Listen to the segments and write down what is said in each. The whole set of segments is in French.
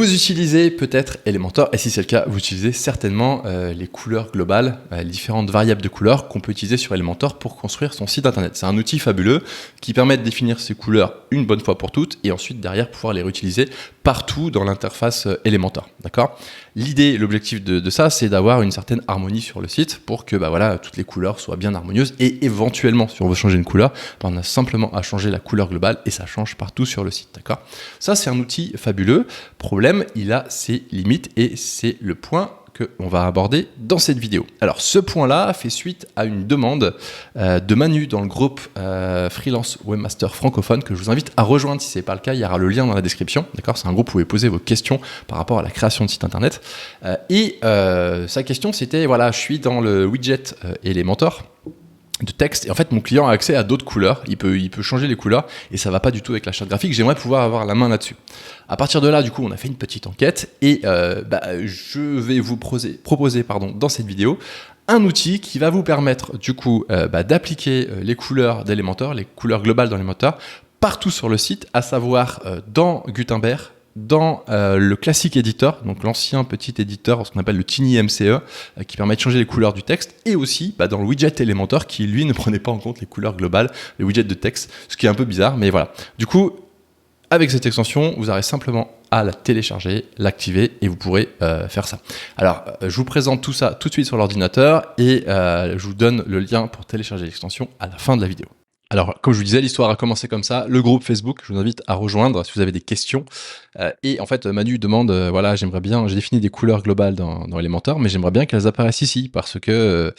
Vous utilisez peut-être Elementor, et si c'est le cas, vous utilisez certainement les couleurs globales, les différentes variables de couleurs qu'on peut utiliser sur Elementor pour construire son site internet. C'est un outil fabuleux qui permet de définir ces couleurs une bonne fois pour toutes et ensuite derrière pouvoir les réutiliser partout dans l'interface Elementor. D'accord ? L'idée, l'objectif de ça, c'est d'avoir une certaine harmonie sur le site pour que voilà, toutes les couleurs soient bien harmonieuses et éventuellement, si on veut changer une couleur, on a simplement à changer la couleur globale et ça change partout sur le site. D'accord ? Ça, c'est un outil fabuleux. Problème, il a ses limites et c'est le point qu'on va aborder dans cette vidéo. Alors ce point-là fait suite à une demande de Manu dans le groupe Freelance Webmaster francophone que je vous invite à rejoindre si ce n'est pas le cas, il y aura le lien dans la description. D'accord ? C'est un groupe où vous pouvez poser vos questions par rapport à la création de site internet. Sa question c'était, voilà, je suis dans le widget Elementor de texte et en fait mon client a accès à d'autres couleurs, il peut changer les couleurs et ça va pas du tout avec la charte graphique, j'aimerais pouvoir avoir la main là-dessus. À partir de là, du coup, on a fait une petite enquête et je vais vous proposer dans cette vidéo un outil qui va vous permettre du coup d'appliquer les couleurs d'Elementor, les couleurs globales d'Elementor partout sur le site, à savoir dans Gutenberg, dans le classique editor, donc l'ancien petit éditeur, ce qu'on appelle le Tiny MCE, qui permet de changer les couleurs du texte, et aussi dans le widget Elementor qui lui ne prenait pas en compte les couleurs globales, les widgets de texte, ce qui est un peu bizarre, mais voilà. Du coup, avec cette extension, vous aurez simplement à la télécharger, l'activer et vous pourrez faire ça. Alors, je vous présente tout ça tout de suite sur l'ordinateur et je vous donne le lien pour télécharger l'extension à la fin de la vidéo. Alors, comme je vous disais, l'histoire a commencé comme ça. Le groupe Facebook, je vous invite à rejoindre si vous avez des questions. Et en fait, Manu demande, voilà, j'aimerais bien, j'ai défini des couleurs globales dans Elementor, mais j'aimerais bien qu'elles apparaissent ici parce que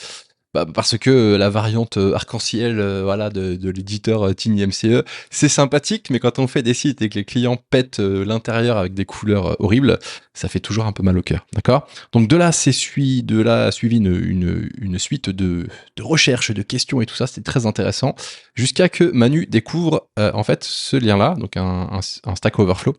la variante arc-en-ciel de l'éditeur Tiny MCE, c'est sympathique, mais quand on fait des sites et que les clients pètent l'intérieur avec des couleurs horribles, ça fait toujours un peu mal au cœur, d'accord ? Donc de là a suivi une suite de recherches, de questions et tout ça, c'était très intéressant, jusqu'à que Manu découvre en fait ce lien-là, donc un Stack Overflow,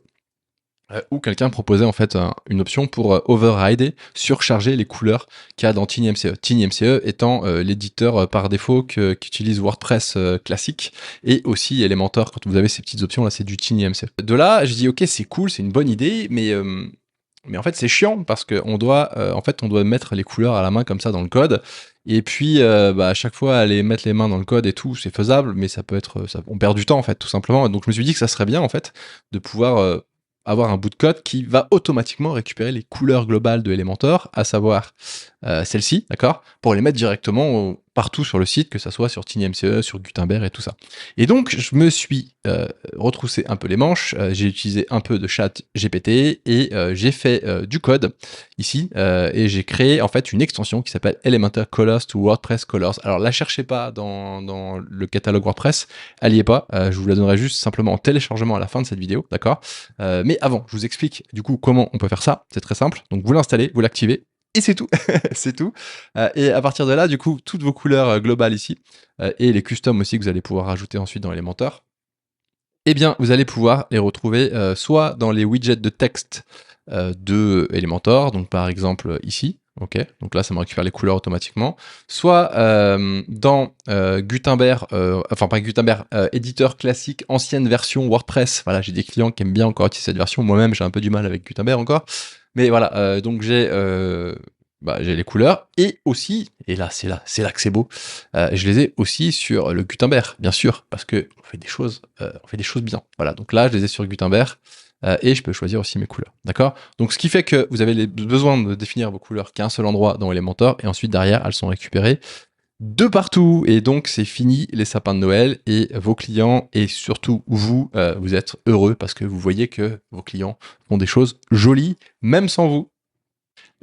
où quelqu'un proposait en fait une option pour override, surcharger les couleurs qu'il y a dans Tiny MCE. Tiny MCE étant l'éditeur par défaut qu'utilise WordPress classique et aussi Elementor. Quand vous avez ces petites options là, c'est du Tiny MCE. De là, je dis ok, c'est cool, c'est une bonne idée, mais en fait c'est chiant parce qu'on doit mettre les couleurs à la main comme ça dans le code. Et puis à chaque fois aller mettre les mains dans le code et tout, c'est faisable, mais on perd du temps en fait tout simplement. Donc je me suis dit que ça serait bien en fait de pouvoir avoir un bout de code qui va automatiquement récupérer les couleurs globales de Elementor, à savoir celles-ci, d'accord, pour les mettre directement partout sur le site, que ça soit sur Tiny MCE, sur Gutenberg et tout ça. Et donc, je me suis retroussé un peu les manches, j'ai utilisé un peu de chat GPT et j'ai fait du code ici et j'ai créé en fait une extension qui s'appelle Elementor Colors to WordPress Colors. Alors, la cherchez pas dans le catalogue WordPress, elle y est pas, je vous la donnerai juste simplement en téléchargement à la fin de cette vidéo, d'accord ? Mais avant, je vous explique du coup comment on peut faire ça, c'est très simple. Donc, vous l'installez, vous l'activez, et c'est tout, c'est tout. Et à partir de là, du coup, toutes vos couleurs globales ici, et les customs aussi que vous allez pouvoir rajouter ensuite dans Elementor, eh bien, vous allez pouvoir les retrouver soit dans les widgets de texte de Elementor, donc par exemple ici, ok, donc là ça me récupère les couleurs automatiquement, soit dans Gutenberg, pas Gutenberg, éditeur classique, ancienne version WordPress, voilà, j'ai des clients qui aiment bien encore utiliser cette version, moi-même j'ai un peu du mal avec Gutenberg encore, mais voilà, donc j'ai les couleurs, et aussi, et là c'est là que c'est beau, je les ai aussi sur le Gutenberg, bien sûr, parce que on fait des choses bien, voilà, donc là je les ai sur Gutenberg, et je peux choisir aussi mes couleurs, d'accord ? Donc ce qui fait que vous avez besoin de définir vos couleurs qu'à un seul endroit dans Elementor, et ensuite derrière elles sont récupérées de partout, et donc c'est fini les sapins de Noël, et vos clients, et surtout vous, vous êtes heureux parce que vous voyez que vos clients font des choses jolies, même sans vous.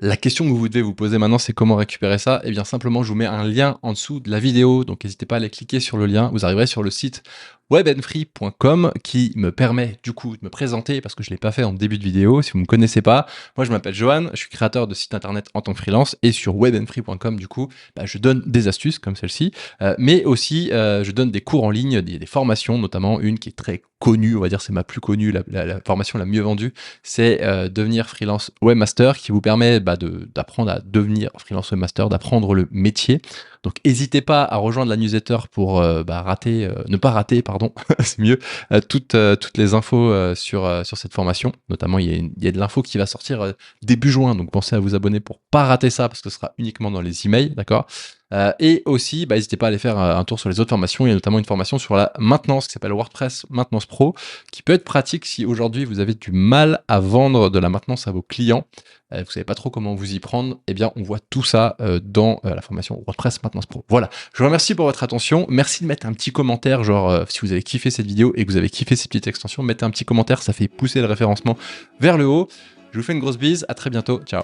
La question que vous devez vous poser maintenant, c'est comment récupérer ça ? Eh bien simplement, je vous mets un lien en dessous de la vidéo, donc n'hésitez pas à aller cliquer sur le lien, vous arriverez sur le site webandfree.com qui me permet du coup de me présenter, parce que je ne l'ai pas fait en début de vidéo, si vous ne me connaissez pas, moi je m'appelle Johan, je suis créateur de site internet en tant que freelance, et sur webandfree.com du coup, je donne des astuces comme celle-ci, mais aussi je donne des cours en ligne, des formations, notamment une qui est très connue, on va dire c'est ma plus connue, la formation la mieux vendue, c'est devenir freelance webmaster, qui vous permet d'apprendre à devenir freelance webmaster, d'apprendre le métier. Donc n'hésitez pas à rejoindre la newsletter pour ne pas rater, pardon, c'est mieux, toutes les infos sur cette formation. Notamment, il y a de l'info qui va sortir début juin, donc pensez à vous abonner pour pas rater ça, parce que ce sera uniquement dans les emails, d'accord? Et aussi, n'hésitez pas à aller faire un tour sur les autres formations. Il y a notamment une formation sur la maintenance qui s'appelle WordPress Maintenance Pro, qui peut être pratique si aujourd'hui vous avez du mal à vendre de la maintenance à vos clients. Vous savez pas trop comment vous y prendre. Eh bien, on voit tout ça dans la formation WordPress Maintenance Pro. Voilà. Je vous remercie pour votre attention. Merci de mettre un petit commentaire, genre si vous avez kiffé cette vidéo et que vous avez kiffé ces petites extensions, mettez un petit commentaire, ça fait pousser le référencement vers le haut. Je vous fais une grosse bise. À très bientôt. Ciao.